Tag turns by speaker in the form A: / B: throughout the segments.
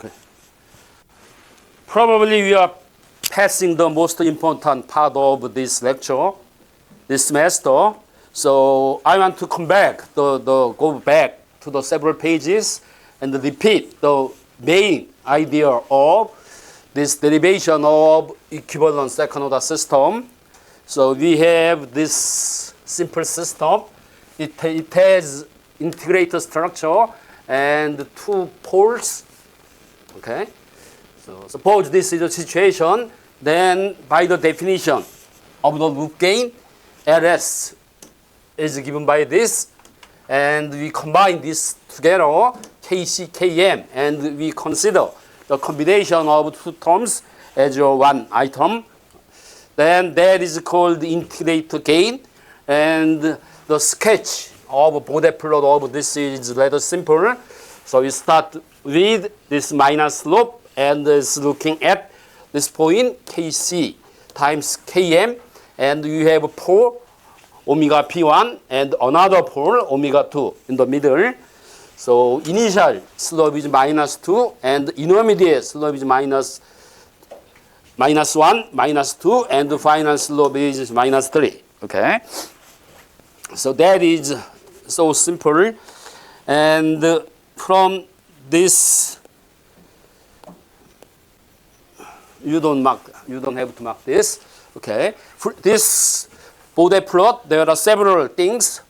A: Okay. Probably we are passing the most important part of this lecture, this semester. So I want to come back, go back to the several pages and repeat the main idea of this derivation of equivalent second order system. So we have this simple system. It has integrated structure and two poles. Okay. So suppose this is a situation, then by the definition of the loop gain, LS is given by this, and we combine this together, KC, KM, and we consider the combination of two terms as one item. Then that is called integrated gain, and the sketch of Bode plot of this is rather simple. So we start with this minus loop and is looking at this point KC times KM, and you have a pole omega P1 and another pole omega 2 in the middle. So initial slope is minus 2 and intermediate slope is minus 1, minus 2, and the final slope is minus 3. Okay. So that is so simple. And from this, you don't have to mark this. Okay. For this Bode plot, there are several things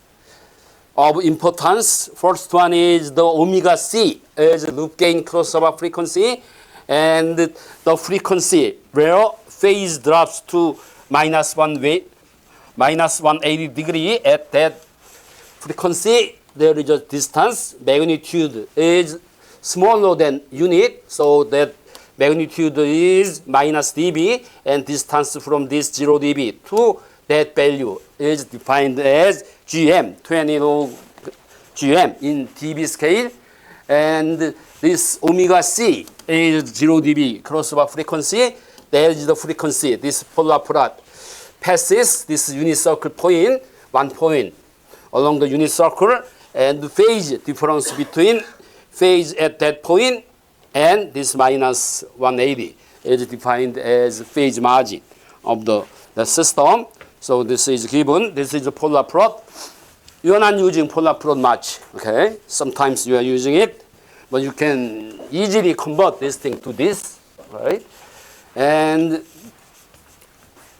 A: of importance. First one is the omega C as loop gain crossover frequency, and the frequency where phase drops to minus 180 degree. At that frequency, there is a distance. Magnitude is smaller than unit, so that magnitude is minus dB, and distance from this 0 dB to that value is defined as GM, 20 log GM in dB scale. And this omega C is 0 dB crossover frequency. That is the frequency. This polar plot passes this unit circle point, 1 point along the unit circle, and the phase difference between phase at that point and this minus 180 is defined as phase margin of the system. So this is given. This is a polar plot. You are not using polar plot much. Okay. Sometimes you are using it, but you can easily convert this thing to this, right? And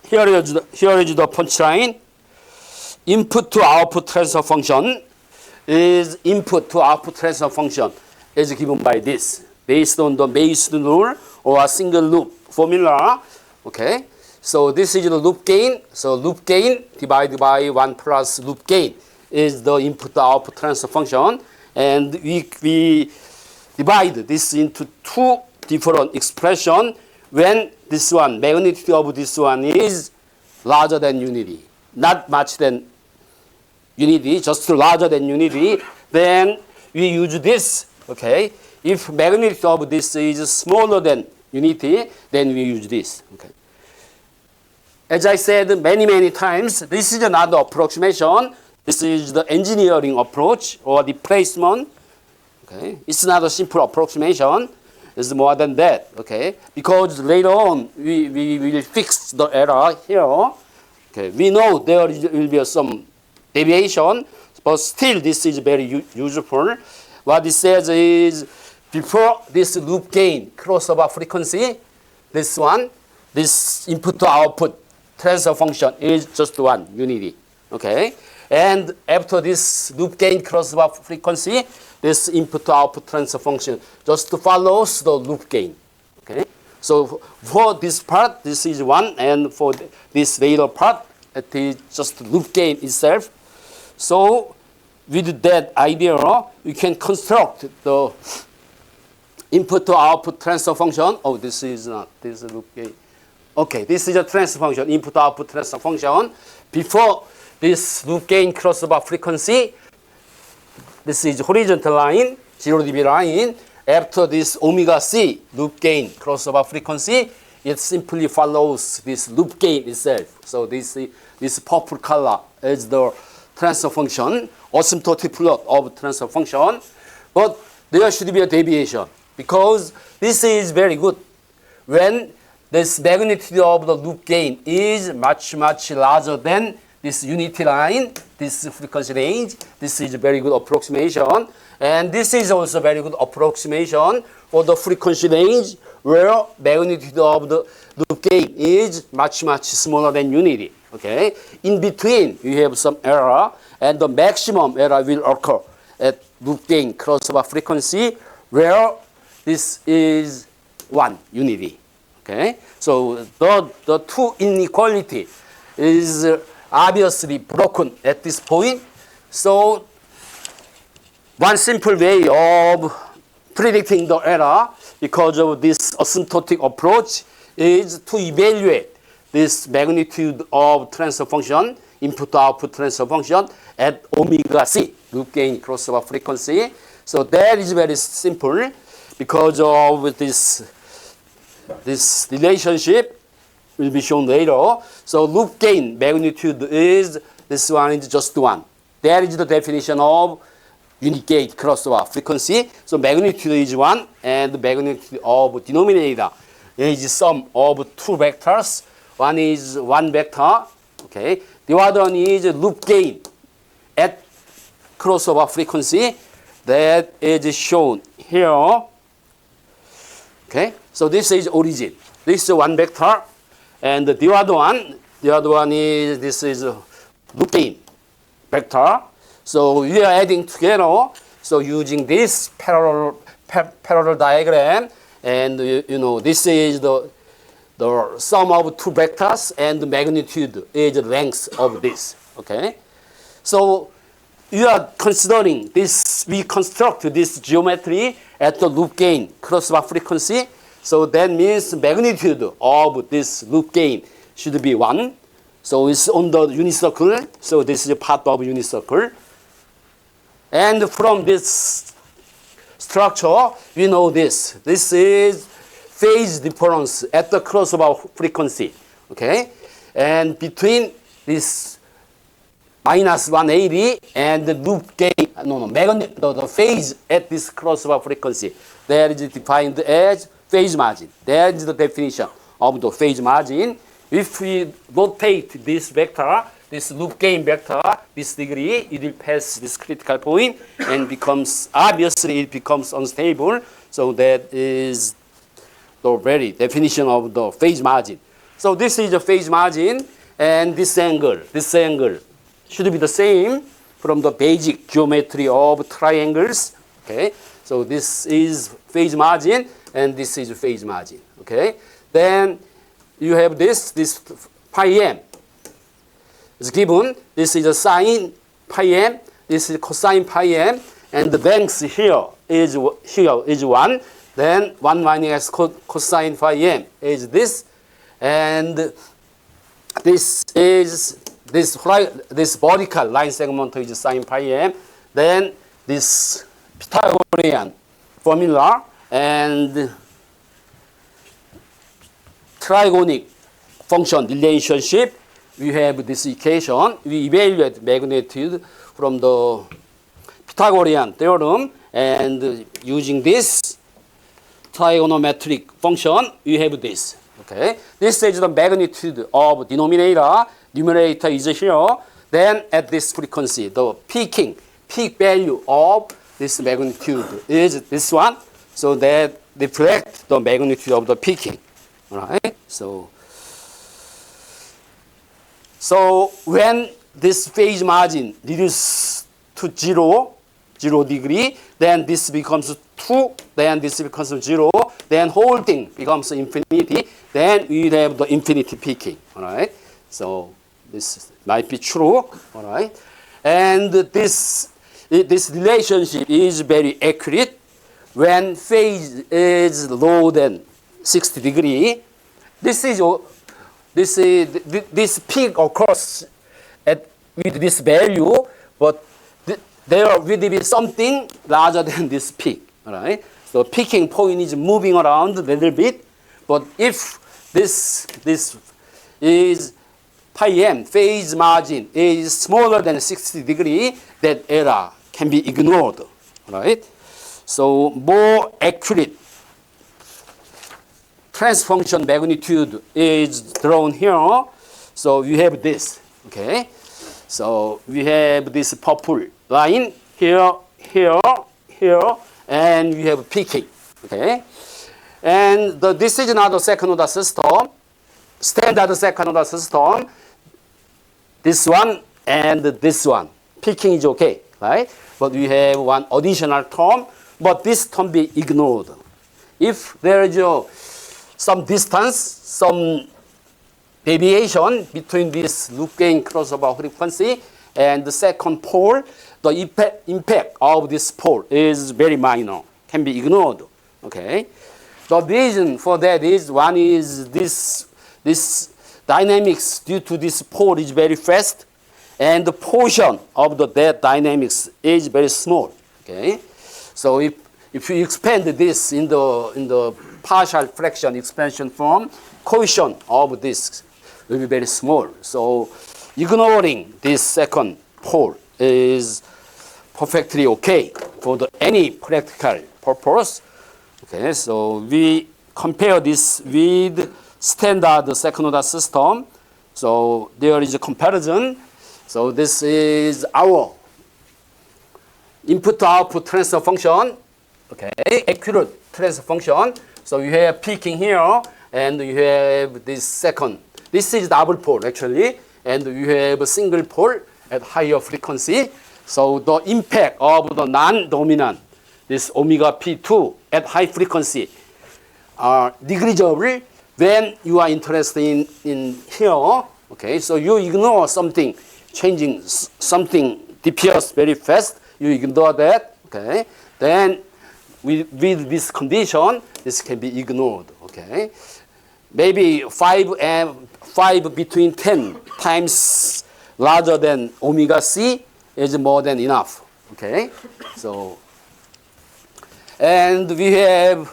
A: here is the punchline. Input to output transfer function is input to output transfer function is given by this, based on the Mason rule or a single loop formula. Okay. So this is the loop gain. So loop gain divided by 1 plus loop gain is the input to output transfer function. And we divide this into two different expressions when this one, magnitude of this one is larger than unity. Not much than unity, just larger than unity. Then we use this. Okay. If magnitude of this is smaller than unity, then we use this. Okay. As I said many times, this is another approximation. This is the engineering approach or the placement. Okay. It's not a simple approximation. It's more than that. Okay. Because later on, we will fix the error here. Okay. We know there will be some deviation, but still this is very useful. What it says is before this loop gain crossover frequency, this one, this input to output transfer function is just one unity. Okay. And after this loop gain crossover frequency, this input to output transfer function just follows the loop gain. Okay. So for this part, this is 1, and for this later part, it is just loop gain itself. So with that idea, we can construct the input to output transfer function. Oh, this is not, this is loop gain. Okay, this is a transfer function, input to output transfer function. Before this loop gain crossover frequency, this is horizontal line, 0 dB line. After this omega C loop gain crossover frequency, it simply follows this loop gain itself. So this purple color is the transfer function, asymptotic plot of transfer function. But there should be a deviation. because this is very good. When this magnitude of the loop gain is much larger than this unity line, this frequency range, this is a very good approximation. And this is also very good approximation for the frequency range where magnitude of the loop gain is much smaller than unity. Okay? In between, you have some error, and the maximum error will occur at loop gain crossover frequency where this is 1 unity. Okay? So the two inequality is obviously broken at this point. So one simple way of predicting the error because of this asymptotic approach is to evaluate this magnitude of transfer function, input-output transfer function at omega c, loop gain crossover frequency. So that is very simple because of this relationship will be shown later. So loop gain magnitude is, this one is just 1. That is the definition of unit gauge crossover frequency. So magnitude is 1, and the magnitude of denominator is sum of two vectors. One is 1 vector, okay. The other one is loop gain at crossover frequency. That is shown here. Okay, so this is origin. This is 1 vector, and the other one is, this is loop gain vector. So we are adding together. So using this parallel diagram, and you know, this is the sum of two vectors, and the magnitude is the length of this. Okay, so you are considering this. We construct this geometry at the loop gain crossover frequency. So that means magnitude of this loop gain should be 1. So it's on the unit circle. So this is a part of unit circle. And from this structure, we know this. This is phase difference at the crossover frequency. Okay? And between this minus 180 and the loop gain, magnitude, the phase at this crossover frequency, that is defined as phase margin. That is the definition of the phase margin. If we rotate this vector, this loop gain vector, this degree, it will pass this critical point and becomes, obviously it becomes unstable. So that is the very definition of the phase margin. So this is the phase margin, and this angle should be the same from the basic geometry of triangles. Okay, so this is phase margin, and this is phase margin. Okay, then you have this pi m is given. This is a sine pi m. This is cosine pi m, and the length here is 1. Then 1 minus cosine phi m is this, and this is this vertical line segment is sine pi m. Then this Pythagorean formula and trigonic function relationship. We have this equation. We evaluate magnitude from the Pythagorean theorem, and using this trigonometric function, we have this. Okay, this is the magnitude of denominator. Numerator is here. Then at this frequency, the peak value of this magnitude is this one. So that reflects the magnitude of the peaking. All right. So when this phase margin reduces to 0 degree, then this becomes 2, then this becomes 0, then whole thing becomes infinity, then we have the infinity peaking. All right. So this might be true. All right. And this relationship is very accurate when phase is lower than 60 degree. This peak occurs with this value, but there will be something larger than this peak. All right. So peaking point is moving around a little bit, but if this is pi m, phase margin is smaller than 60 degree, that error can be ignored. All right. So more accurate transfer function magnitude is drawn here. So we have this, okay? So we have this purple line here, here, here, and we have peaking, okay? And this is not a second order system, standard second order system. This one and this one, peaking is okay, right? But we have one additional term, but this term be ignored. If there is some distance, some deviation between this loop gain crossover frequency and the second pole, the impact of this pole is very minor, can be ignored, okay? The reason for that is, one is this dynamics due to this pole is very fast, and the portion of that dynamics is very small, okay? So if you expand this in the partial fraction expansion form, coefficient of this will be very small. So ignoring this second pole is perfectly okay for any practical purpose. Okay, so we compare this with standard second order system. So there is a comparison. So this is our input-output transfer function. Okay, accurate transfer function. So you have peaking here, and you have this second. This is double pole actually, and you have a single pole at higher frequency. So the impact of the non-dominant, this omega p2 at high frequency, are negligible when you are interested in here. Okay, so you ignore something changing, something disappears very fast. You ignore that. Okay, then with this condition, this can be ignored. Okay, maybe 5 between 10 times larger than omega c is more than enough. Okay, so and we have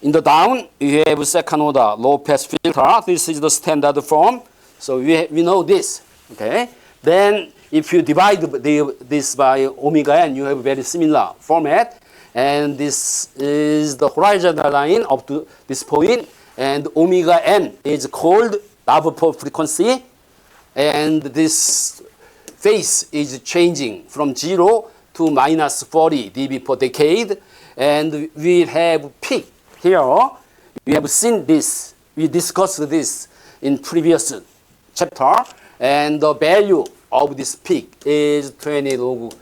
A: in the down we have second order low pass filter. This is the standard form. So we know this. Okay, then if you divide this by omega n, you have a very similar format. And this is the horizontal line up to this point, and omega n is called love per frequency, and this phase is changing from 0 to minus 40 dB per decade, and we have peak here. We have seen this. We discussed this in previous chapter, and the value of this peak is 20 log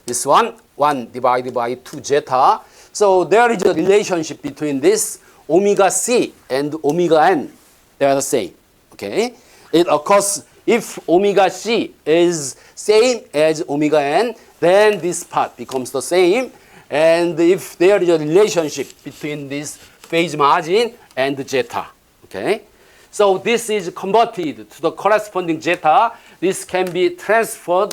A: this one. 1 divided by 2 zeta. So there is a relationship between this omega c and omega n. They are the same. Okay? It occurs if omega c is same as omega n, then this part becomes the same. And if there is a relationship between this phase margin and zeta. Okay? So this is converted to the corresponding zeta. This can be transformed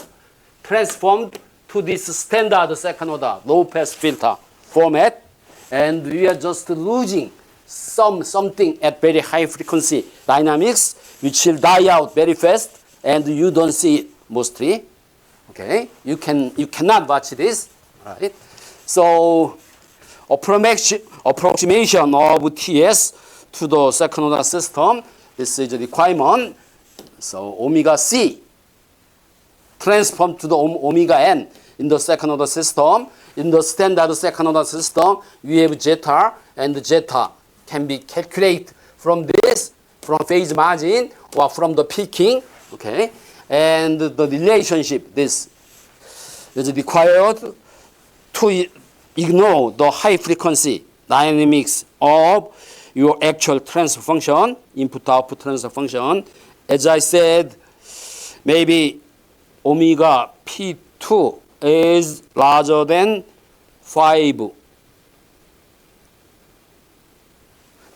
A: to this standard second order low pass filter format, and we are just losing something at very high frequency dynamics, which will die out very fast, and you don't see it mostly. Okay, you cannot watch this, right? So approximation of TS to the second order system. This is the requirement. So omega c transform to the omega n in the second order system. In the standard second order system, we have zeta, and zeta can be calculated from this, from phase margin or from the peaking. Okay, and the relationship this is required to ignore the high frequency dynamics of your actual transfer function, input-output transfer function. As I said, maybe omega p2 is larger than 5,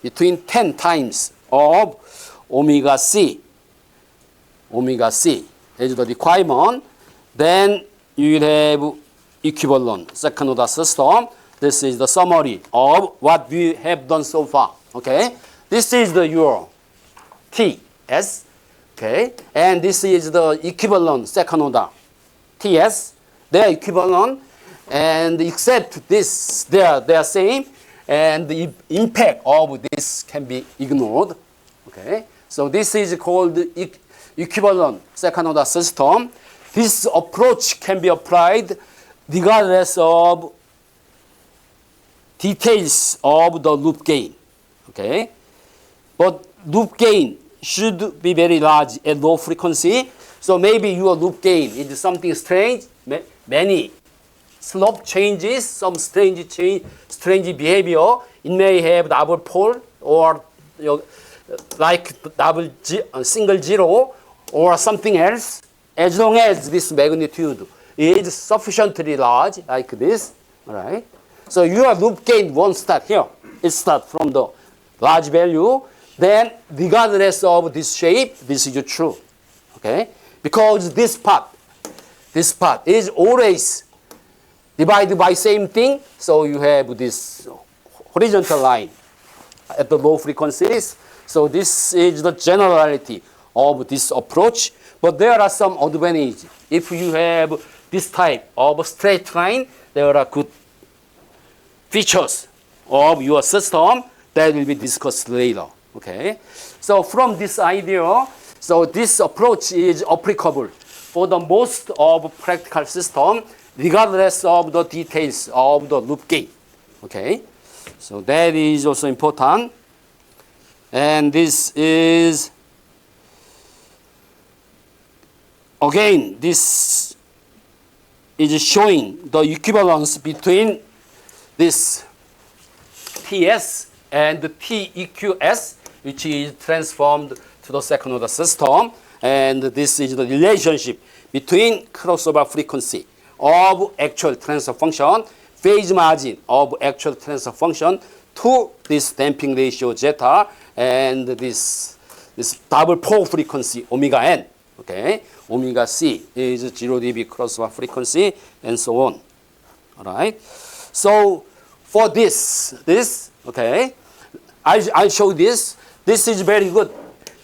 A: between 10 times of omega c. Omega c is the requirement. Then you will have equivalent second order system. This is the summary of what we have done so far. Okay, this is your TS. Okay, and this is the equivalent second order TS. They are equivalent, and except this, they are same. and the impact of this can be ignored. Okay, so this is called equivalent second order system. This approach can be applied regardless of details of the loop gain. Okay, but loop gain should be very large at low frequency. So maybe your loop gain is something strange, many slope changes, some strange behavior. It may have double pole or like single zero or something else. As long as this magnitude is sufficiently large, like this, all right? So your loop gain won't start here. It starts from the large value. Then, regardless of this shape, this is true, okay? Because this part is always divided by same thing. So you have this horizontal line at the low frequencies. So this is the generality of this approach. But there are some advantages. If you have this type of straight line, there are good features of your system that will be discussed later. Okay. So from this idea, so this approach is applicable for the most of practical system, regardless of the details of the loop gain. Okay. So that is also important. And this is, again, this is showing the equivalence between this TS and the TEQS, which is transformed to the second order system. And this is the relationship between crossover frequency of actual transfer function, phase margin of actual transfer function to this damping ratio zeta, and this double pole frequency omega n. Okay, omega c is 0 dB crossover frequency, and so on. All right. So for this, okay, I'll show this. This is very good.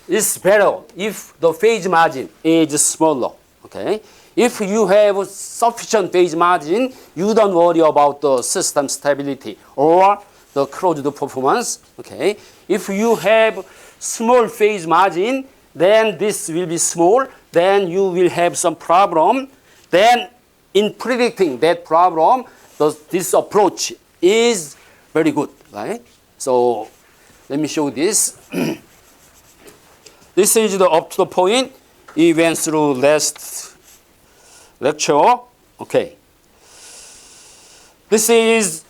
A: It's better if the phase margin is smaller. Okay. If you have sufficient phase margin, you don't worry about the system stability or the closed performance. Okay. If you have small phase margin, then this will be small. Then you will have some problem. Then in predicting that problem, this approach is very good, right? So let me show this. This is the up to the point we went through last lecture. Okay. This is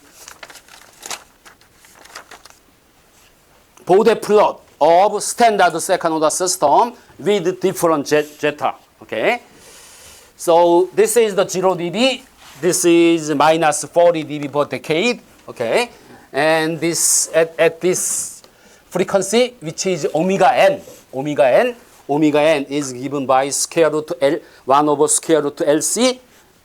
A: Bode plot of standard second order system with different zeta. Okay. So this is the 0 dB. This is minus 40 dB per decade. Okay. And this at this frequency, which is omega n. Omega n is given by square root L, 1 over square root LC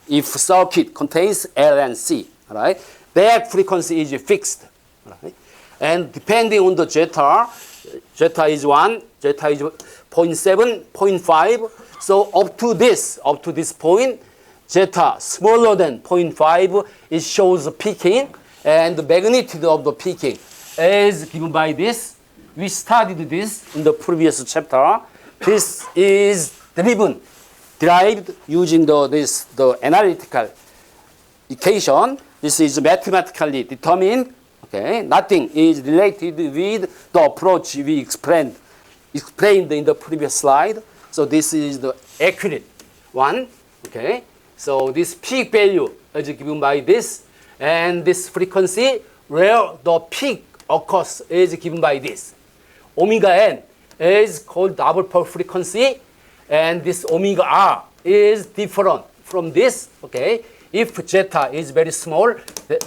A: if circuit contains L and C. All right. That frequency is fixed. All right. And depending on the zeta is 1, zeta is 0.7, 0.5. So up to this point, zeta smaller than 0.5, it shows peaking, and the magnitude of the peaking is given by this. We studied this in the previous chapter. This is derived using the analytical equation. This is mathematically determined. Okay, nothing is related with the approach we explained in the previous slide. So this is the accurate one. Okay, so this peak value is given by this, and this frequency where the peak occurs is given by this. Omega n is called double pole frequency, and this omega r is different from this. Okay, if zeta is very small,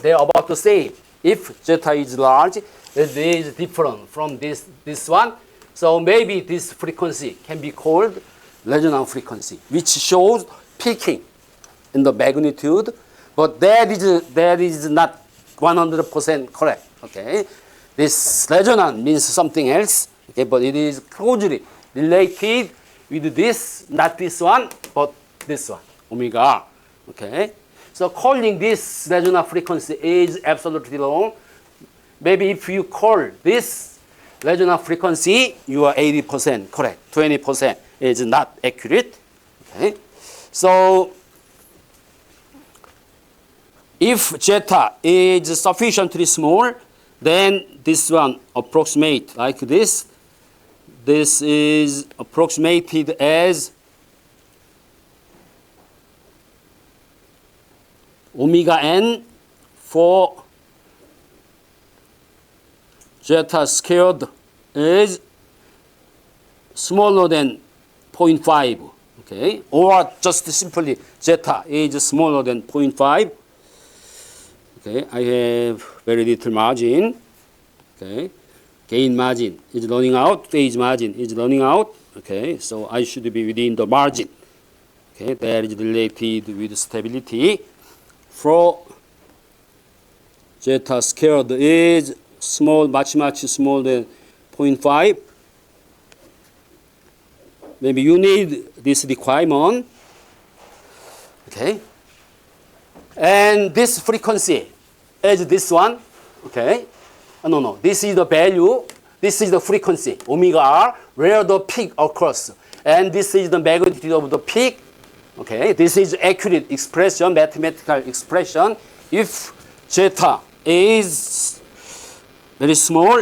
A: they are about the same. If zeta is large, it is different from this one. So maybe this frequency can be called resonance frequency, which shows peaking in the magnitude, but that is not 100% correct. Okay, this resonance means something else. Okay, but it is closely related with this, not this one, but this one, omega r. Okay. So calling this resonance frequency is absolutely wrong. maybe if you call this resonant frequency, you are 80% correct. 20% is not accurate. Okay. So if zeta is sufficiently small, then this one approximate like this. This is approximated as omega n for zeta squared is smaller than 0.5, okay, or just simply zeta is smaller than 0.5. Okay, I have very little margin. Okay, gain margin is running out, phase margin is running out. Okay, so I should be within the margin. Okay, that is related with stability. For zeta squared is small, much smaller than 0.5. Maybe you need this requirement. Okay. And this frequency is this one. Okay. No. This is the value. This is the frequency, omega r, where the peak occurs. And this is the magnitude of the peak. Okay. This is accurate expression, mathematical expression. If zeta is very small,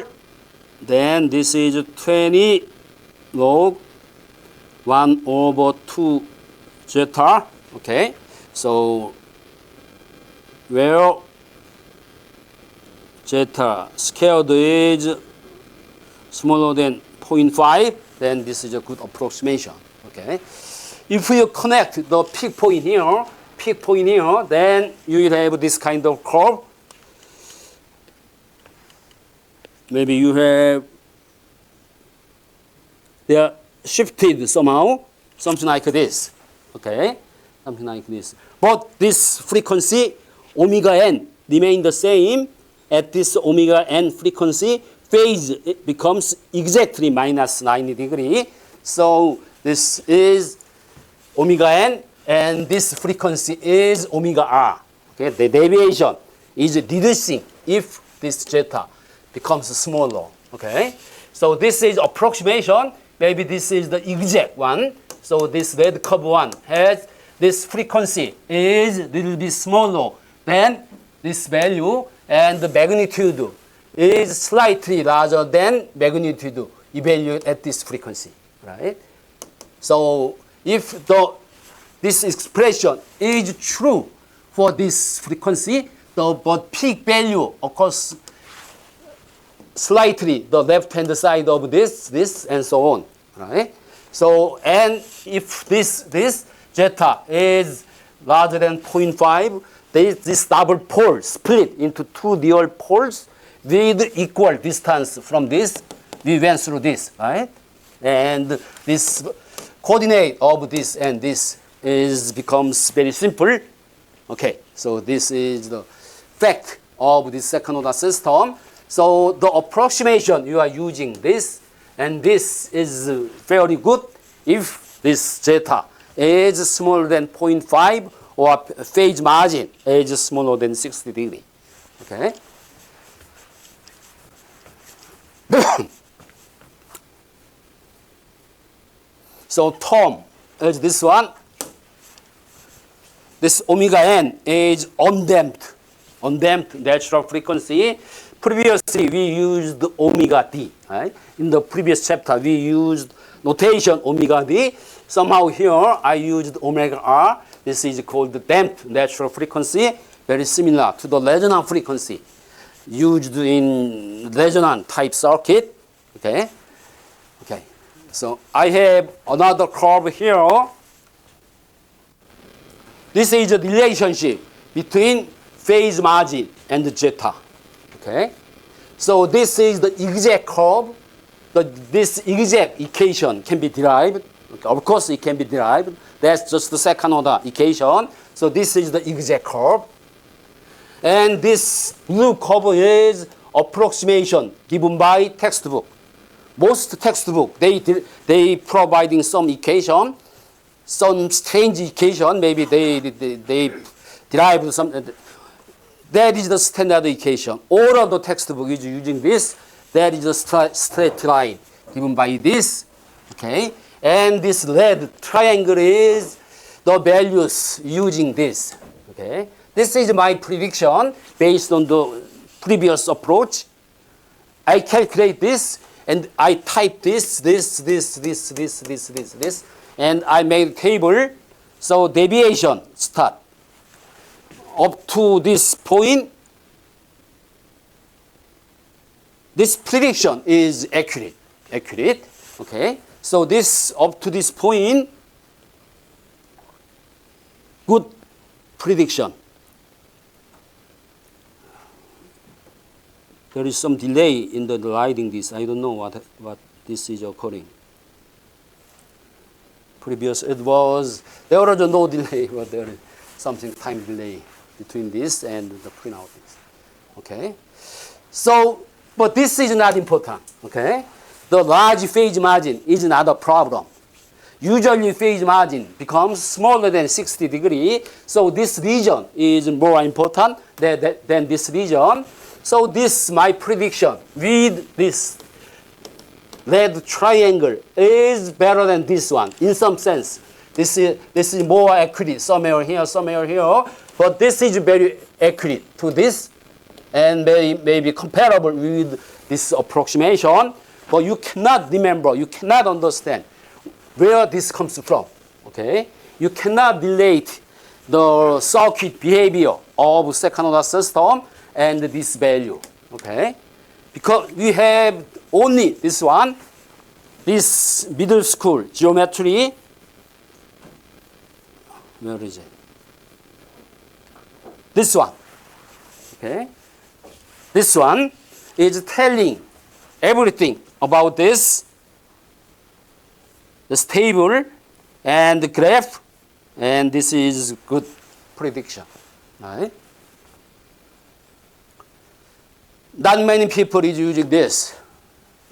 A: then this is 20 log 1 over 2 zeta. Okay. So where zeta squared is smaller than 0.5, then this is a good approximation. Okay. If you connect the peak point here, then you will have this kind of curve. Maybe you have, they are shifted somehow, something like this. Okay, something like this. But this frequency, omega n, remain the same. At this omega n frequency, phase it becomes exactly minus 90 degrees. So this is omega n, and this frequency is omega r. Okay, the deviation is reducing if this zeta becomes smaller. Okay, so this is approximation. Maybe this is the exact one. So this red curve one has this frequency is a little bit smaller than this value, and the magnitude is slightly larger than magnitude evaluated at this frequency, right? So if this expression is true for this frequency, but peak value occurs slightly the left-hand side of this, and so on, right? So, and if this zeta is larger than 0.5, this double pole split into two dual poles with equal distance from this. We went through this, right? And this coordinate of this and this becomes very simple. Okay, so this is the fact of this second order system. So the approximation you are using this, and this is fairly good if this zeta is smaller than 0.5 or phase margin is smaller than 60 degrees. Okay. So term is this one. This omega n is undamped natural frequency. Previously, we used omega d. Right? In the previous chapter, we used notation omega d. Somehow here, I used omega r. This is called the damped natural frequency, very similar to the resonant frequency used in resonant type circuit. Okay. Okay. So I have another curve here. This is a relationship between phase margin and zeta. Okay. So this is the exact curve. This exact equation can be derived. Okay. Of course, it can be derived. That's just the second order equation. So this is the exact curve. And this blue curve is approximation given by textbook. Most textbook, they providing some equation, some strange equation. Maybe they derived some. That is the standard equation. All of the textbook is using this. That is the straight line given by this. Okay. And this red triangle is the values using this. Okay. This is my prediction based on the previous approach. I calculate this and I type this, and I make a table. So deviation start up to this point. This prediction is accurate. Okay. So this up to this point, good prediction. There is some delay in the writing this. I don't know what this is occurring. Previous there was no delay, but there is something time delay between this and the printout. Okay. So, but this is not important. Okay. The large phase margin is not a problem. Usually phase margin becomes smaller than 60 degrees. So this region is more important than this region. So this my prediction with this red triangle is better than this one in some sense. This is more accurate somewhere here, but this is very accurate to this and maybe comparable with this approximation. But you cannot remember, you cannot understand where this comes from. Okay, you cannot relate the circuit behavior of second order system and this value, okay? Because we have only this one, this middle school geometry. Where is it? This one, okay? This one is telling everything about this table and the graph, and this is good prediction, right? Not many people is using this.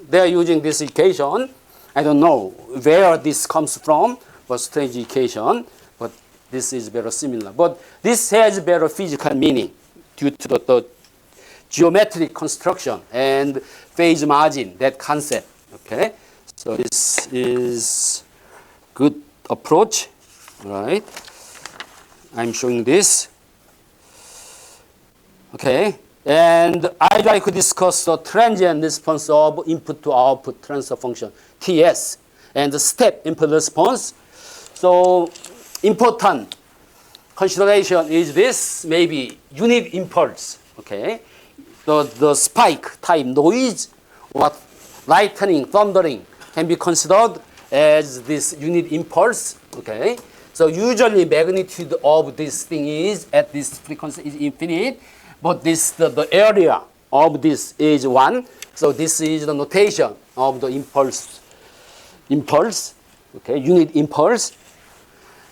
A: They are using this equation. I don't know where this comes from, but strange equation. But this is very similar. But this has better physical meaning due to the geometric construction and phase margin, that concept. Okay, so this is good approach. All right, I'm showing this. Okay. And I'd like to discuss the transient response of input to output transfer function, TS, and the step impulse response. So important consideration is this, maybe unit impulse, okay? The spike type noise, what lightning, thundering can be considered as this unit impulse, okay? So usually magnitude of this thing is at this frequency is infinite. But this the area of this is 1. So this is the notation of the impulse, okay, unit impulse.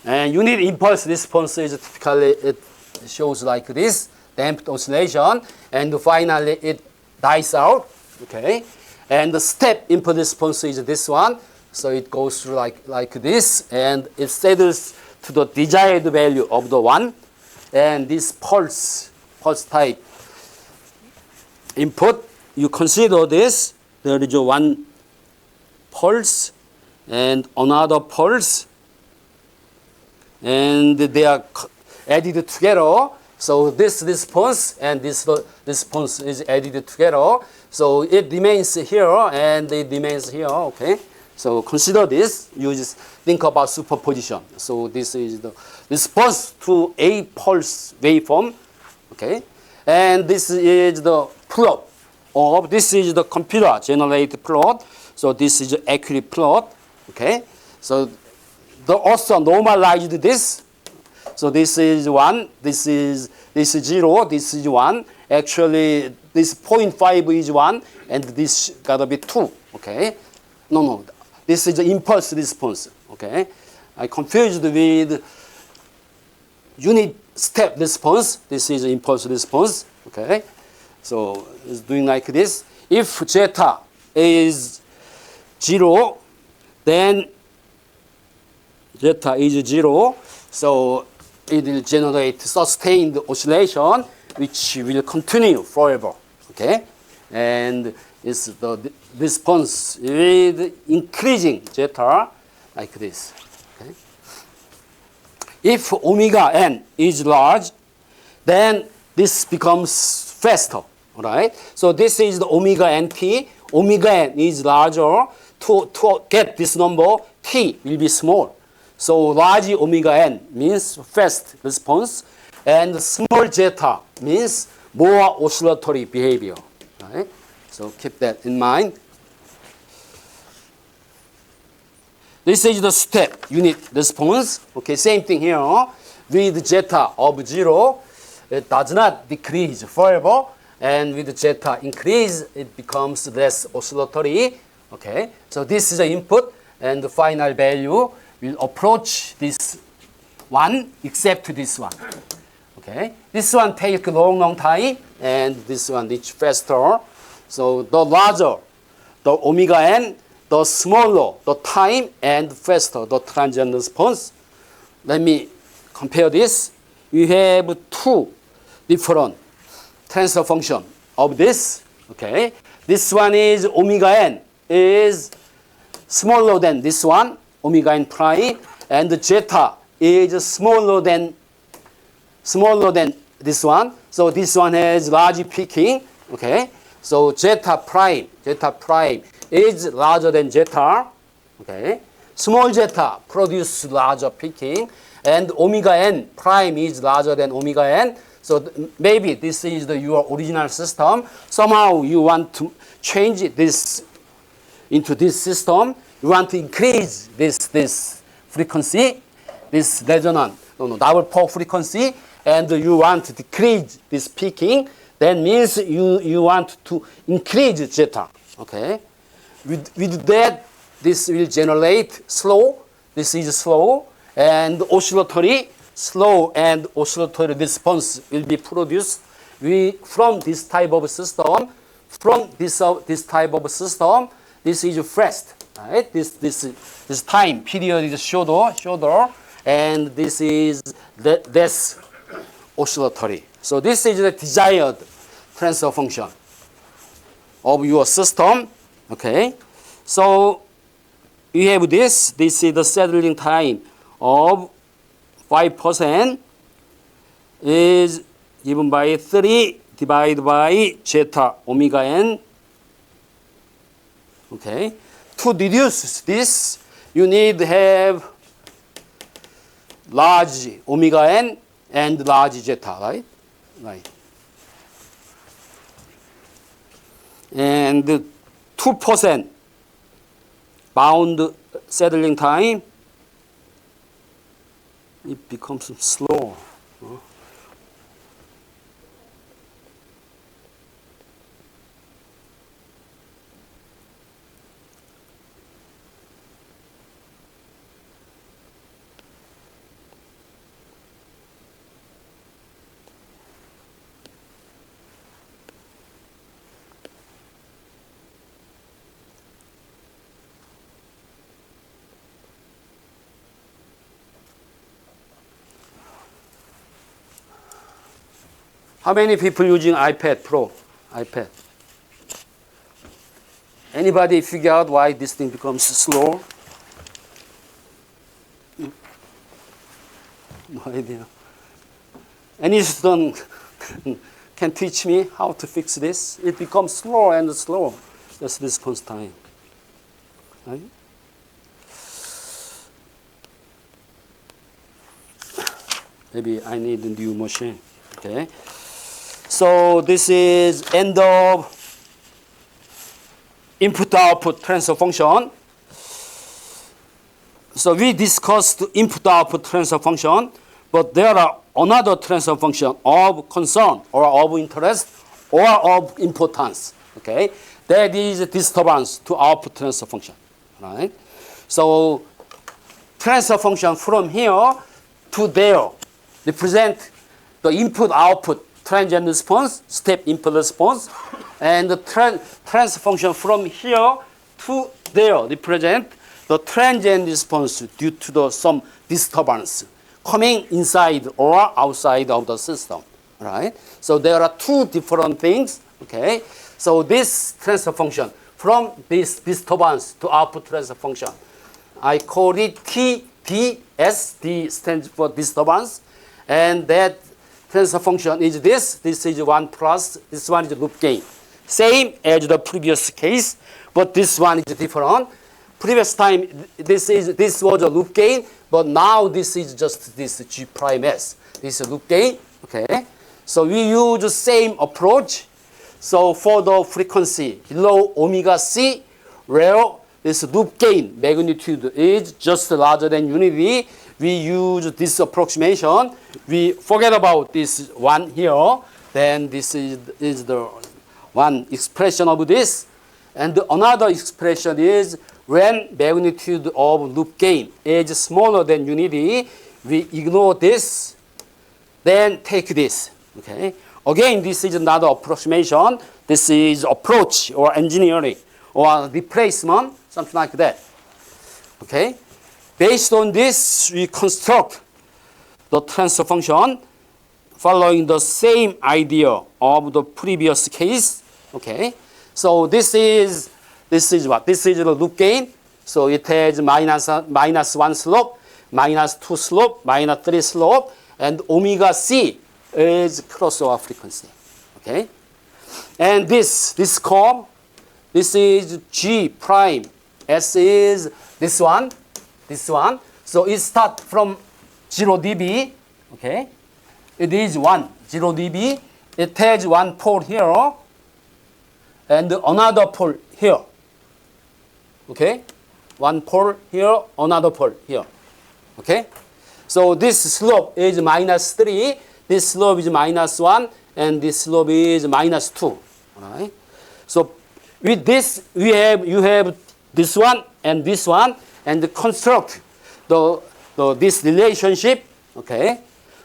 A: And unit impulse response is typically, it shows like this, damped oscillation, and finally it dies out, okay. And the step impulse response is this one. So it goes through like this, and it settles to the desired value of the 1. And this pulse type input, you consider this, there is one pulse and another pulse, and they are added together. So this response and this response is added together. So it remains here and it remains here, okay? So consider this, you just think about superposition. So this is the response to a pulse waveform. Okay, and this is the plot of, this is the computer generated plot. So this is the accurate plot. Okay, so the author normalized this. So this is 1, this is 0, this is 1. Actually, this 0.5 is 1, and this gotta be 2. Okay, no, this is the impulse response. Okay, I confused with unit step response. This is impulse response. Okay, so it's doing like this. If zeta is 0, then zeta is 0. So it will generate sustained oscillation which will continue forever. Okay, and it's the response with increasing zeta like this. Okay? If omega n is large, then this becomes faster. All right. So this is the omega np. Omega n is larger. To get this number, t will be small. So large omega n means fast response, and small zeta means more oscillatory behavior. Right? So keep that in mind. This is the step unit response. Okay, same thing here. With zeta of 0, it does not decrease forever, and with zeta increase, it becomes less oscillatory. Okay, so this is the input, and the final value will approach this one, except this one. Okay, this one take a long time, and this one reach faster. So the larger the omega n, the smaller the time and faster the transient response. Let me compare this. We have two different transfer function of this. Okay, this one is omega n is smaller than this one, omega n prime, and the zeta is smaller than this one. So this one has large peaking. Okay, so zeta prime is larger than zeta. Okay, small zeta produce larger peaking, and omega n prime is larger than omega n. So maybe this is your original system. Somehow you want to change this into this system. You want to increase this frequency, this resonant, double pole frequency, and you want to decrease this peaking. That means you want to increase zeta. Okay, with that, this will generate slow. This is slow and oscillatory. Slow and oscillatory response will be produced from this type of system. From this type of system, this is fast. Right? This time period is shorter, and this is less oscillatory. So this is the desired transfer function of your system. Okay, so you have this. This is the settling time of 5% is given by 3 divided by zeta omega n. Okay, to reduce this, you need to have large omega n and large zeta, right? Right. And 2% bound settling time, it becomes slow. How many people using iPad Pro? iPad. Anybody figure out why this thing becomes slow? No idea. Any student can teach me how to fix this? It becomes slower and slower. That's response time. Right? Maybe I need a new machine. Okay. So this is end of input-output transfer function. So we discussed input-output transfer function, but there are another transfer function of concern or of interest or of importance. Okay, that is disturbance to output transfer function. Right. So transfer function from here to there represent the input-output transient response, step input response, and the transfer function from here to there represent the transient response due to some disturbance coming inside or outside of the system. right? So there are two different things, okay? So this transfer function from this disturbance to output transfer function, I call it TDS. D stands for disturbance, and that transfer function is this. This is 1 plus, this one is loop gain. Same as the previous case, but this one is different. Previous time, this was a loop gain, but now this is just this G prime S. This is loop gain, okay? So we use the same approach. So for the frequency below omega C, where this loop gain magnitude is just larger than unity, we use this approximation. We forget about this one here. Then this is the one expression of this. And another expression is when magnitude of loop gain is smaller than unity, we ignore this, then take this. Okay. Again, this is another approximation. This is approach or engineering or replacement, something like that. Okay. Based on this, we construct the transfer function following the same idea of the previous case. Okay. So this is what? This is the loop gain. So it has minus 1 slope, minus 2 slope, minus 3 slope, and omega C is crossover frequency. Okay? And this curve, this is G prime. S is this one. So it starts from 0 dB. Okay? It is 0 dB. It has one pole here and another pole here. Okay? One pole here, another pole here. Okay? So this slope is minus 3, this slope is minus 1, and this slope is minus 2. All right? So with this, you have this one, and construct this relationship. Okay?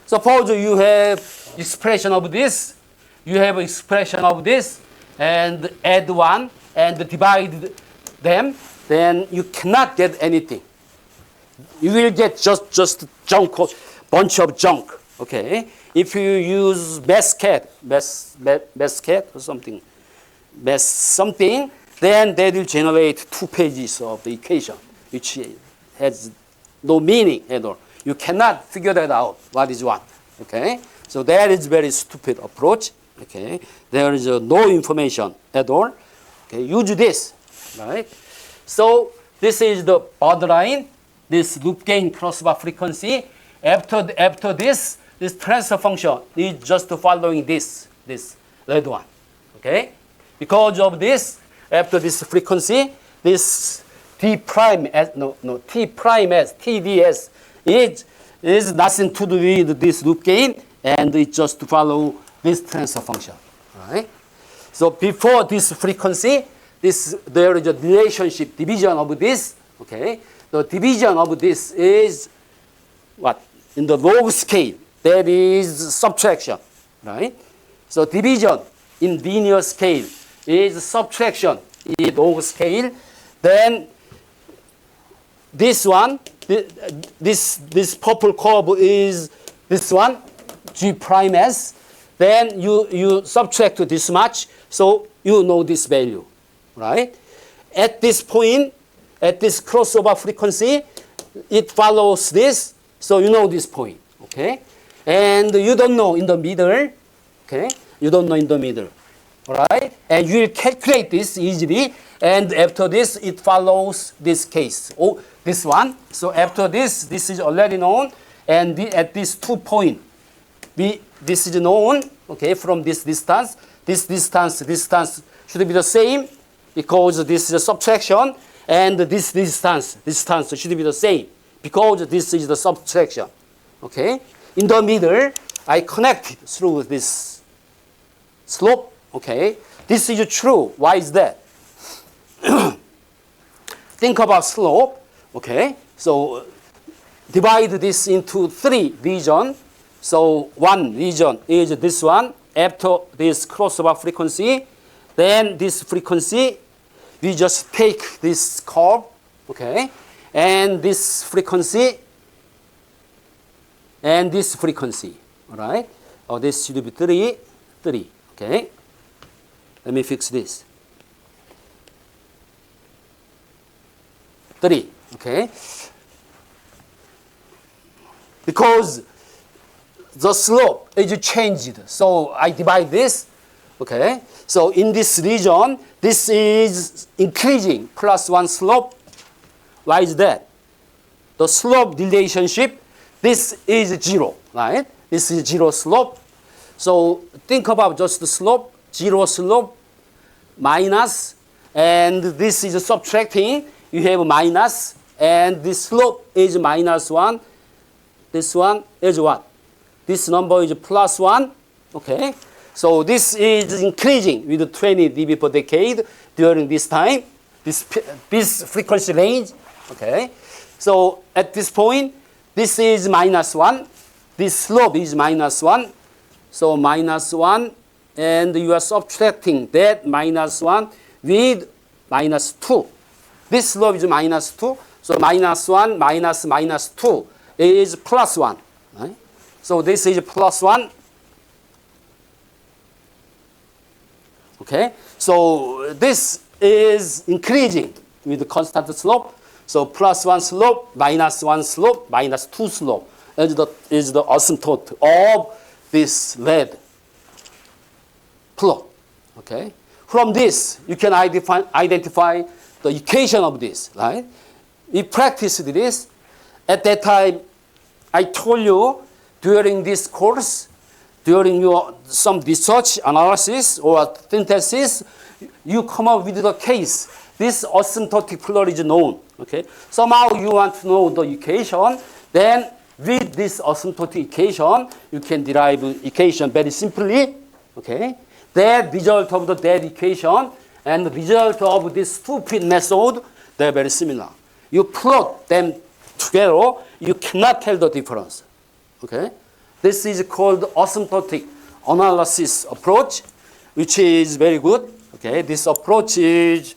A: Suppose you have expression of this, you have expression of this, and add 1 and divide them, then you cannot get anything. You will get just junk, bunch of junk. Okay, if you use basket or something, then that will generate 2 pages of the equation, which has no meaning at all. You cannot figure that out. What is what? Okay, so that is very stupid approach. Okay, there is no information at all. Okay, use this, right? So this is the borderline, this loop gain crossover frequency. After this transfer function is just following this red one. Okay? Because of this, after this frequency, this T prime S, TDS is nothing to do with this loop gain, and it just follow this transfer function. Right? So before this frequency, there is a relationship, division of this. Okay, the division of this is what? In the log scale, that is subtraction, right? So division in linear scale is subtraction in log scale. Then this one, this purple curve is this one, G prime S. Then you subtract this much, so you know this value. Right? At this point, at this crossover frequency, it follows this, so you know this point, okay? And you don't know in the middle, okay? You don't know in the middle, all right? And you will calculate this easily, and after this, it follows this case, this one. So after this is already known, and at these 2 points, this is known, okay, from this distance should be the same, because this is a subtraction, and this distance should be the same, because this is the subtraction. Okay? In the middle, I connect it through this slope. Okay? This is true. Why is that? Think about slope. Okay? So divide this into 3 regions. So one region is this one. After this crossover frequency, then this frequency, we just take this curve, okay, and this frequency, all right, This should be 3, 3. Okay. Let me fix this. 3. Okay. Because the slope is changed. So I divide this. Okay. So in this region, this is increasing, +1 slope. Why is that? The slope relationship, this is 0, right? This is 0 slope. So think about just the slope, 0 slope, minus, and this is subtracting. You have minus, and this slope is -1. This one is what? This number is +1. Okay. So this is increasing with 20 dB per decade during this time, this frequency range. Okay. So at this point, this is -1. This slope is -1. So -1, and you are subtracting that -1 with -2. This slope is -2. So -1 minus -2 is +1. Right? So this is +1. Okay. So this is increasing with the constant slope. So +1 slope, -1 slope, -2 slope is the asymptote of this red plot. Okay. From this, you can identify the equation of this. Right? We practiced this. At that time, I told you during this course, during your some research analysis or synthesis, you come up with the case. This asymptotic flow is known. Okay. Somehow you want to know the equation. Then with this asymptotic equation, you can derive equation very simply. Okay. That result of that equation and the result of this stupid method, they're very similar. You plot them together, you cannot tell the difference. Okay. This is called asymptotic analysis approach, which is very good. Okay. This approach is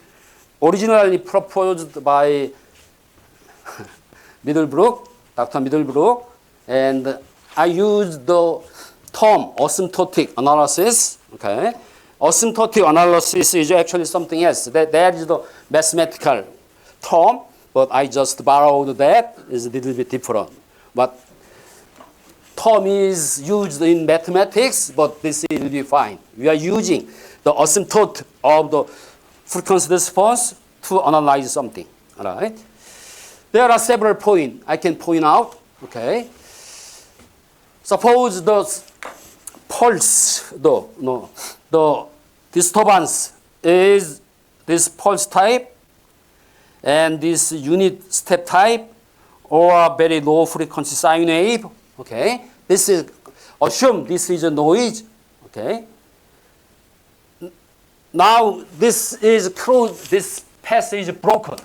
A: originally proposed by Middlebrook, Dr. Middlebrook, and I used the term asymptotic analysis. Okay, asymptotic analysis is actually something else. That is the mathematical term, but I just borrowed that. It's a little bit different. But term is used in mathematics, but this will be fine. We are using the asymptote of the frequency response to analyze something. All right. There are several points I can point out. Okay. Suppose the pulse, the disturbance is this pulse type and this unit step type or very low frequency sine wave. Okay. This is assume this is a noise. Okay. Now this is closed, this path is broken.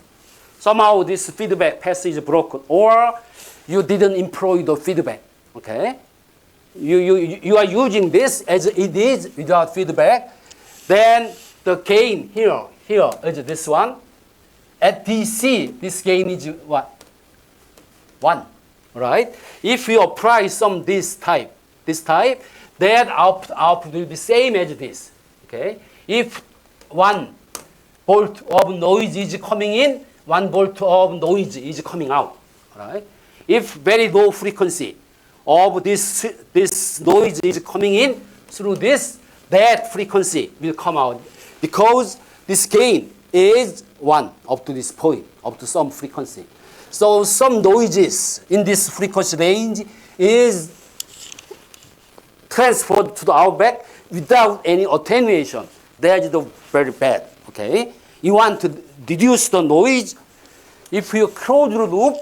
A: Somehow this feedback path is broken, or you didn't employ the feedback. Okay? You are using this as it is without feedback. Then the gain here is this one. At DC, this gain is what? 1. Right? If you apply some this type, that output will be same as this. Okay? If 1 volt of noise is coming in, 1 volt of noise is coming out. Right? If very low frequency of this noise is coming in through this, that frequency will come out because this gain is 1 up to this point, up to some frequency. So some noises in this frequency range is transferred to the outback without any attenuation. That is very bad. Okay, you want to reduce the noise. If you close the loop,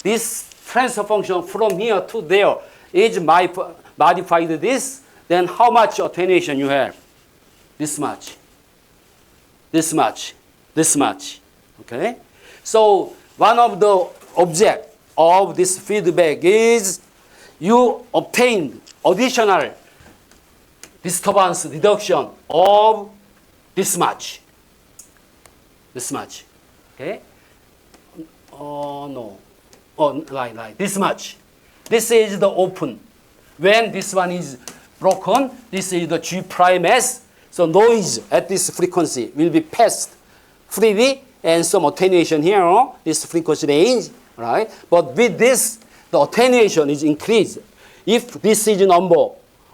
A: this transfer function from here to there is modified this, then how much attenuation you have? This much. This much. This much. Okay? So one of the objects of this feedback is you obtain additional disturbance reduction of this much. This much. Okay? Oh, no. Oh, like this much. This is the open. When this one is broken. This is the G prime S. So noise at this frequency will be passed freely and some attenuation here, this frequency range, right? But with this, the attenuation is increased. If this is a number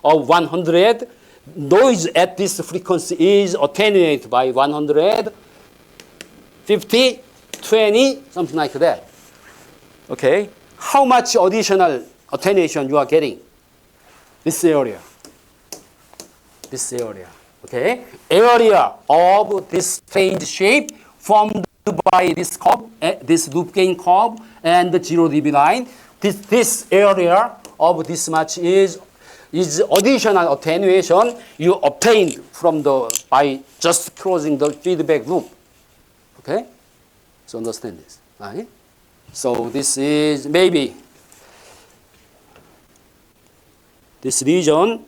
A: of 100, noise at this frequency is attenuated by 100, 50, 20, something like that. Okay? How much additional attenuation you are getting? This area. This area. Okay? Area of this phase shape formed by this curve, this loop gain curve, and the 0 dB line. This area of this much is additional attenuation you obtained from by just closing the feedback loop. Okay? So understand this, right? So this is maybe this region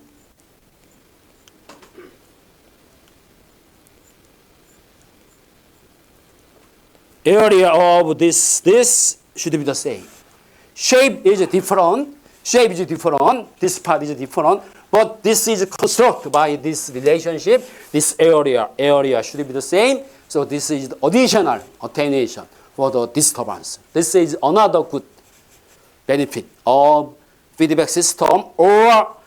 A: area of this should be the same. Shape is different. Shape is different. This part is different. But this is constructed by this relationship. This area should be the same. So this is the additional attenuation for the disturbance. This is another good benefit of feedback system, or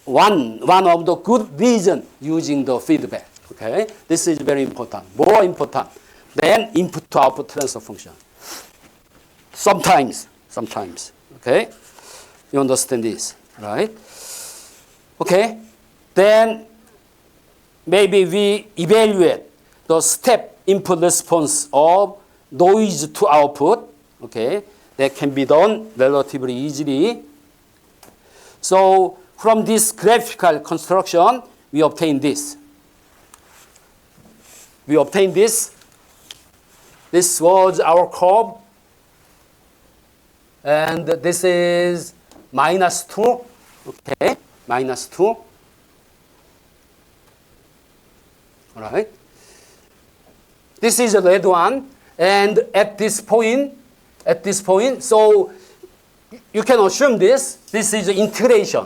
A: one of the good reason using the feedback. Okay, this is very important. More important than input to output transfer function. Sometimes. Okay, you understand this, right? Okay, then maybe we evaluate the step input response of noise to output. Okay, that can be done relatively easily. So from this graphical construction, we obtain this. This was our curve, and this is -2. Okay, -2. All right. This is a red one, and at this point, so you can assume this is integration.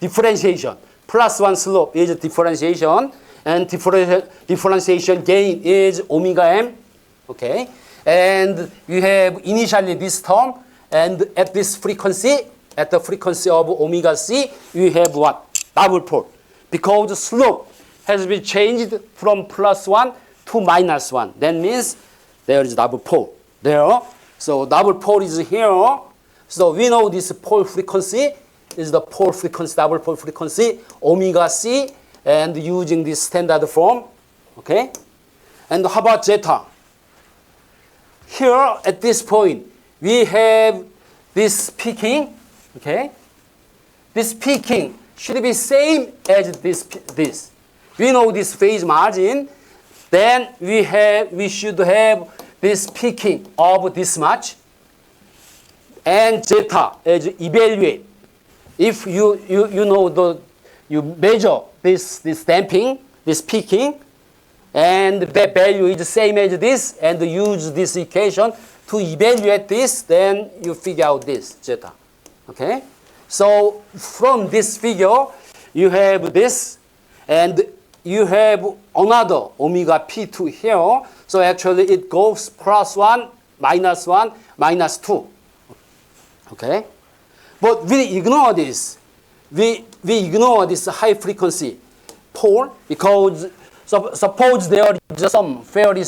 A: Differentiation. +1 slope is differentiation, and differentiation gain is omega m. Okay, and you have initially this term, and at this frequency, at the frequency of omega c, you have what? Double pole, because the slope has been changed from +1 to -1. That means there is double pole there. So double pole is here. So we know this pole frequency is the pole frequency, double pole frequency, omega c, and using this standard form. Okay? And how about zeta? Here at this point, we have this peaking. Okay? This peaking should be same as this. We know this phase margin. Then we should have this peaking of this much, and zeta as evaluate. If you measure this damping, this peaking, and that value is the same as this, and use this equation to evaluate this, then you figure out this zeta. Okay? So from this figure, you have this, and you have another omega p2 here. So actually it goes +1, -1, -2. Okay? But we ignore this. We ignore this high frequency pole, because suppose there is some fairly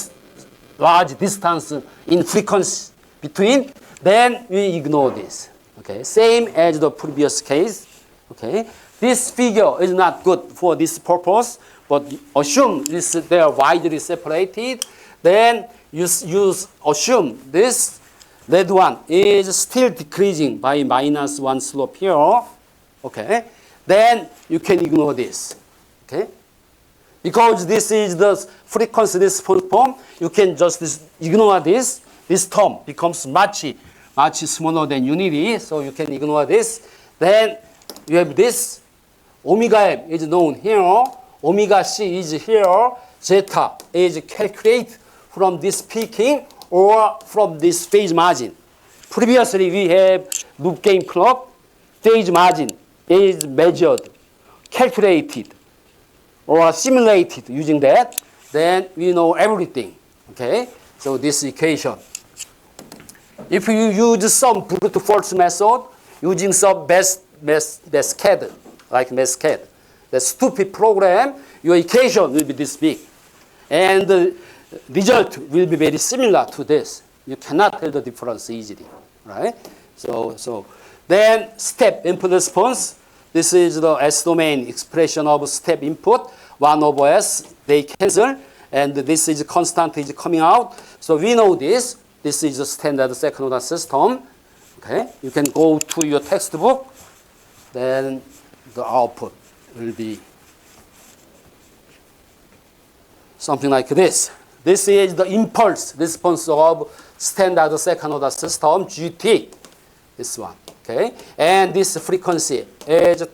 A: large distance in frequency between, then we ignore this. Okay? Same as the previous case. Okay? This figure is not good for this purpose, but assume they are widely separated. Then you assume this red one is still decreasing by -1 slope here. Okay, then you can ignore this. Okay, because this is the frequency response form, you can just ignore this. This term becomes much smaller than unity, so you can ignore this. Then you have this. Omega m is known here. Omega c is here. Zeta is calculated from this peaking or from this phase margin. Previously, we have loop gain curve. Phase margin is measured, calculated, or simulated using that, then we know everything. Okay? So this equation. If you use some brute force method, using some Mescad, like Mescad, the stupid program, your equation will be this big. And the result will be very similar to this. You cannot tell the difference easily, right? So then step input response. This is the S-domain expression of step input. 1 over S, they cancel. And this is constant is coming out. So we know this. This is a standard second order system. Okay, you can go to your textbook. Then the output will be something like this. This is the impulse response of standard second order system, GT. This one. Okay, and this frequency is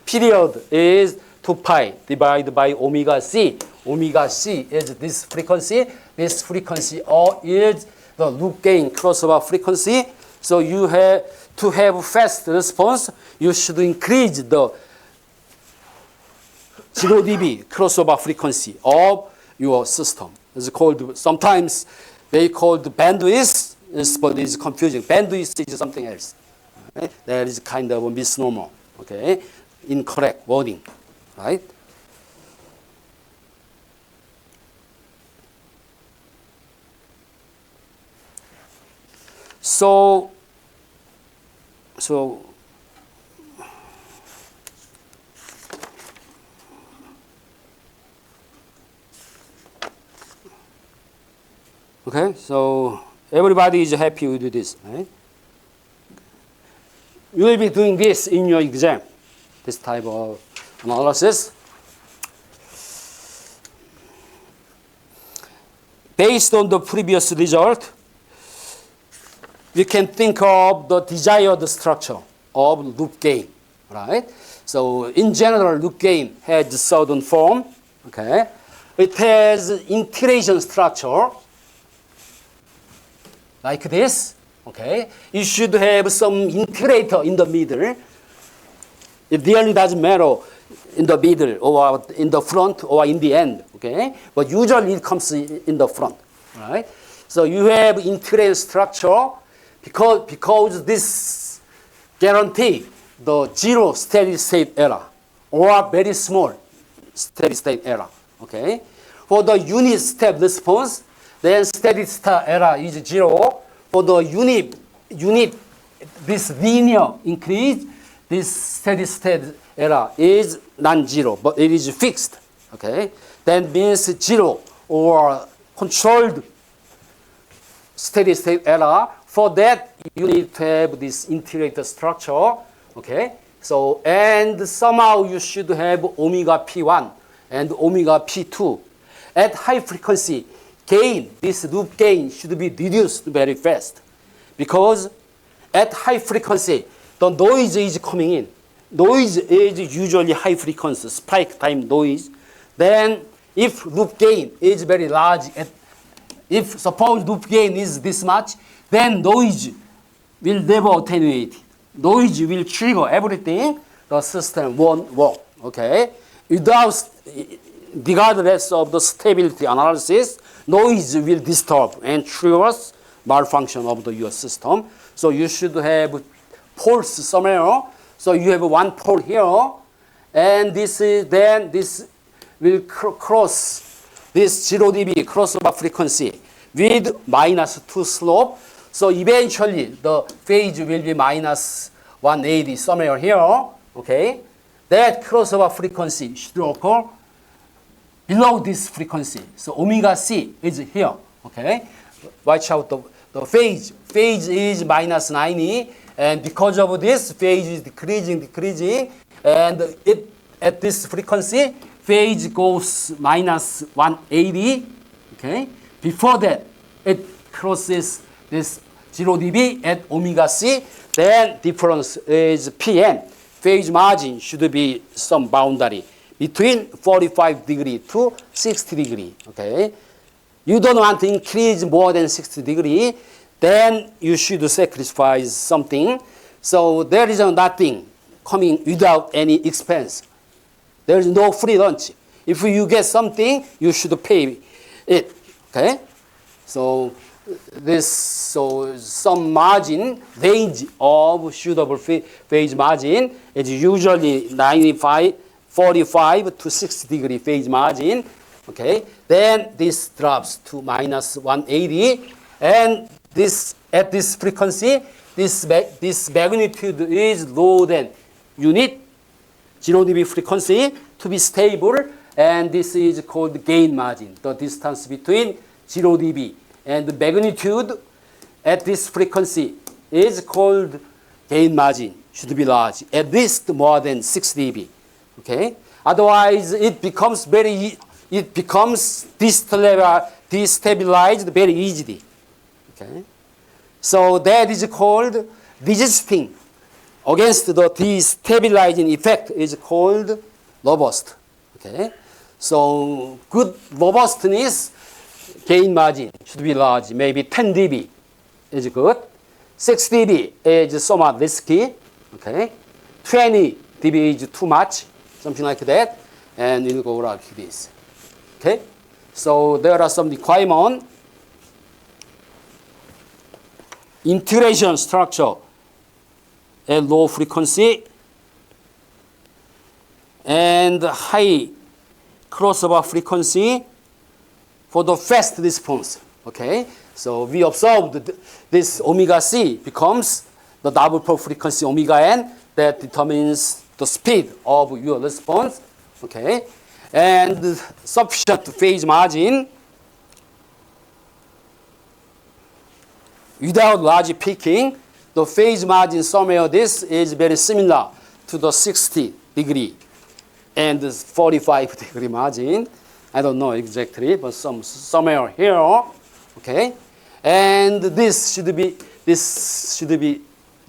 A: period is 2 pi divided by omega c. Omega c is this frequency. This frequency is the loop gain crossover frequency. So you have to have fast response. You should increase the 0 dB crossover frequency of your system. It's called, sometimes they call the bandwidth, but it's confusing. Bandwidth is something else. Okay? That is kind of a misnomer. Okay, incorrect wording, right? So okay, so everybody is happy with this, right? You will be doing this in your exam, this type of analysis. Based on the previous result, we can think of the desired structure of loop gain, right? So in general, loop gain has a certain form, okay? It has integration structure like this, okay? You should have some integrator in the middle. It really doesn't matter in the middle or in the front or in the end, okay? But usually it comes in the front, right? So you have integration structure because this guarantee the zero steady state error or very small steady state error, okay? For the unit step response, then steady state error is 0. For the unit, this linear increase, this steady state error is non-zero, but it is fixed, okay? That means 0 or controlled steady state error. For that, you need to have this integrated structure, okay? So, and somehow you should have omega P1 and omega P2. At high frequency, gain, this loop gain should be reduced very fast. Because at high frequency, the noise is coming in. Noise is usually high frequency, spike time noise. Then if loop gain is very large, if suppose loop gain is this much, then noise will never attenuate. Noise will trigger everything. The system won't work, okay? Regardless of the stability analysis, noise will disturb and triggers malfunction of your system. So you should have poles somewhere. So you have one pole here, and this will cross this 0 dB crossover frequency with -2 slope. So eventually the phase will be -180 somewhere here. Okay, that crossover frequency should occur below this frequency. So omega c is here. Okay, watch out the phase. Phase is -90, and because of this, phase is decreasing, and it at this frequency, phase goes -180. Okay, before that, it crosses this 0 dB at omega c. Then difference is Pn. Phase margin should be some boundary between 45 degree to 60 degree. Okay, you don't want to increase more than 60 degree. Then you should sacrifice something. So there is nothing coming without any expense. There is no free lunch. If you get something, you should pay it. Okay? So some margin range of suitable phase margin is usually 45 to 60 degree phase margin. Okay? Then this drops to minus 180, and at this frequency, this magnitude is lower than unit 0 dB frequency to be stable, and this is called gain margin, the distance between 0 dB and the magnitude at this frequency is called gain margin, should be large, at least more than 6 dB. Okay? Otherwise, it becomes destabilized very easily. Okay? So that is called resisting against the destabilizing effect is called robust. Okay? So good robustness gain margin should be large. Maybe 10 dB is good. 6 dB is somewhat risky. Okay? 20 dB is too much, something like that. And it will go like this. Okay? So there are some requirements. Integration structure at low frequency and high crossover frequency for the fast response. Okay, so we observed this omega c becomes the double pole frequency omega n that determines the speed of your response. Okay, and sufficient phase margin without large peaking. The phase margin somewhere this is very similar to the 60 degree and 45 degree margin. I don't know exactly, but somewhere here. Okay, and this should be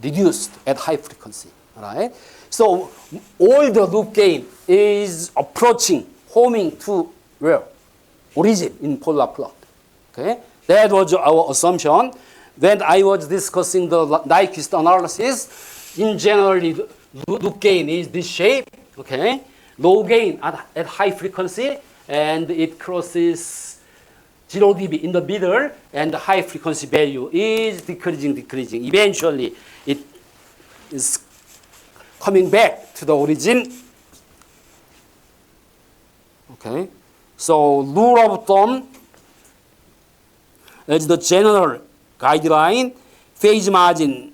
A: reduced at high frequency. All right. So all the loop gain is approaching, homing to where? Origin in polar plot. Okay, that was our assumption. When I was discussing the Nyquist analysis, in general, loop gain is this shape, okay? Low gain at high frequency, and it crosses 0 dB in the middle, and the high frequency value is decreasing. Eventually, it is coming back to the origin. Okay? So, rule of thumb is the general guideline, phase margin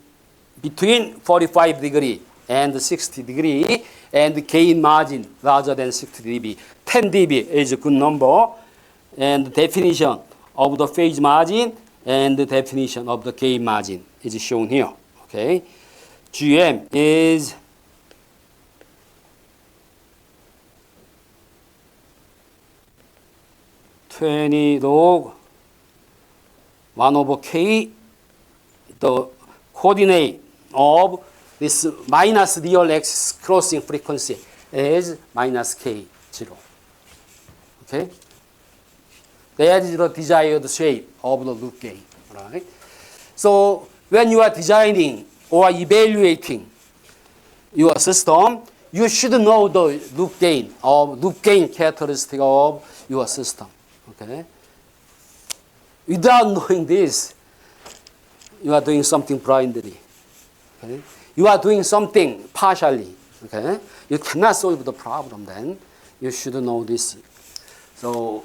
A: between 45 degree and 60 degree, and gain margin larger than 60 dB. 10 dB is a good number, and the definition of the phase margin and the definition of the gain margin is shown here. Okay, GM is log 1 over k, the coordinate of this minus real axis crossing frequency is minus k0. Okay? That is the desired shape of the loop gain. Right? So when you are designing or evaluating your system, you should know the loop gain characteristic of your system. Okay? Without knowing this, you are doing something blindly. Okay? You are doing something partially. Okay? You cannot solve the problem then. You should know this. So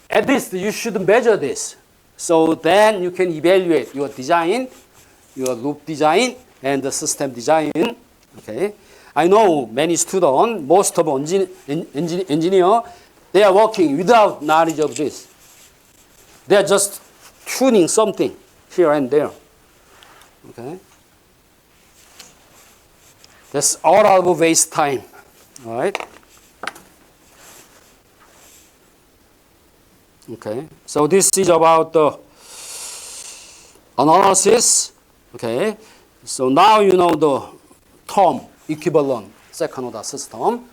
A: at least you should measure this. So then you can evaluate your design, your loop design, and the system design. Okay? I know many students, most of engineers, they are working without knowledge of this. They are just tuning something here and there. Okay? That's all of waste time. All right? Okay. So this is about the analysis. Okay. So now you know the term equivalent second order system.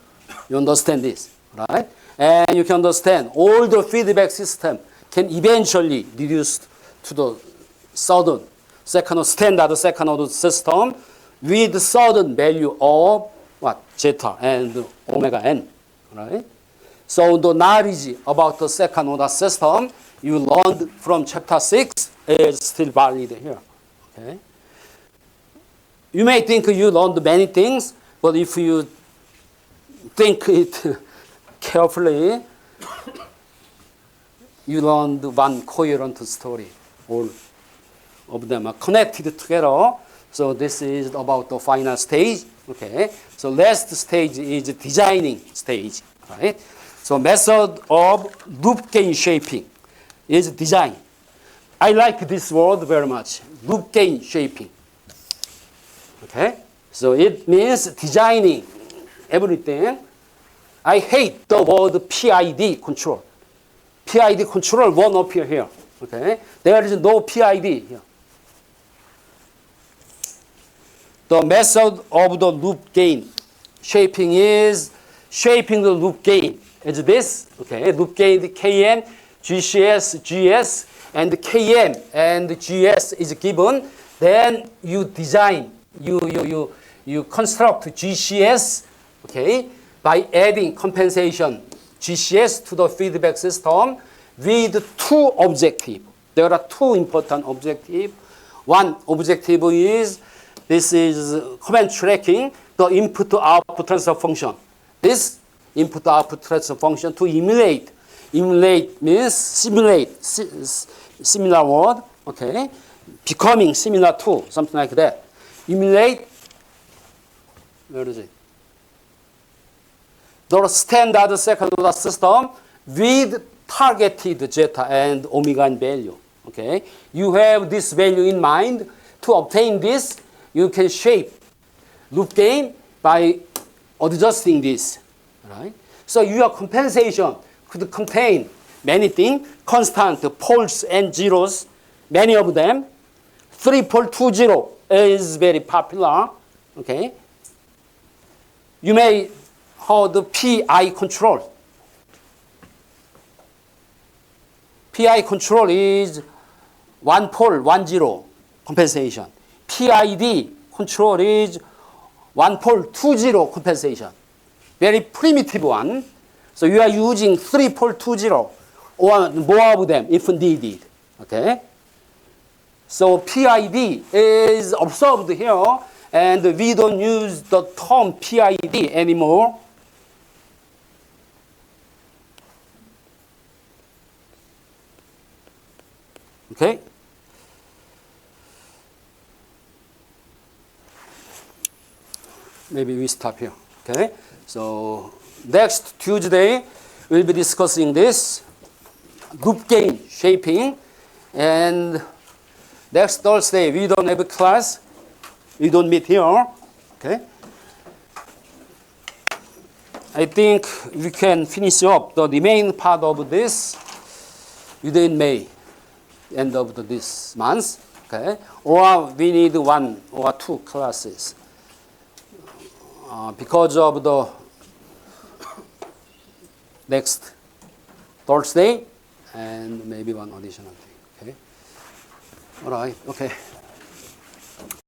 A: You understand this, right? And you can understand all the feedback system can eventually reduce to the standard second order system with certain value of what? Zeta and omega n. Right? So the knowledge about the second order system you learned from chapter 6 is still valid here. Okay? You may think you learned many things, but if you think it carefully, you learned one coherent story. All of them are connected together. So this is about the final stage. Okay. So last stage is designing stage. Right. So method of loop gain shaping is design. I like this word very much. Loop gain shaping. Okay. So it means designing everything. I hate the word PID control. PID control won't appear here. Okay. There is no PID here. The method of the loop gain shaping is shaping the loop gain. Is this? Okay. Loop gain Km, GCS, GS, and Km and GS is given. Then you design, you construct GCS, okay, by adding compensation GCS to the feedback system with two objectives. There are two important objectives. One objective is this is command tracking the input-output transfer function. This input-output transfer function to emulate. Emulate means simulate, similar word, okay? Becoming similar to, something like that. Emulate, where is it? The standard second order system with targeted zeta and omega n value, okay? You have this value in mind. To obtain this, you can shape loop gain by adjusting this, right? So your compensation could contain many things, constant poles and zeros, many of them. 3-pole-2-0 is very popular, okay? You may heard the PI control. PI control is 1-pole, 1-0 compensation. PID control is 1-pole, 2-0 compensation. Very primitive one. So you are using 3-pole, 2-0 or more of them if needed. Okay? So PID is observed here, and we don't use the term PID anymore. Okay? Maybe we stop here. Okay? So next Tuesday, we'll be discussing this loop gain shaping. And next Thursday, we don't have a class. We don't meet here. Okay? I think we can finish up the remaining part of this within May, end of this month. Okay? Or we need 1 or 2 classes. Because of the next Thursday and maybe one additional thing. Okay. All right. Okay.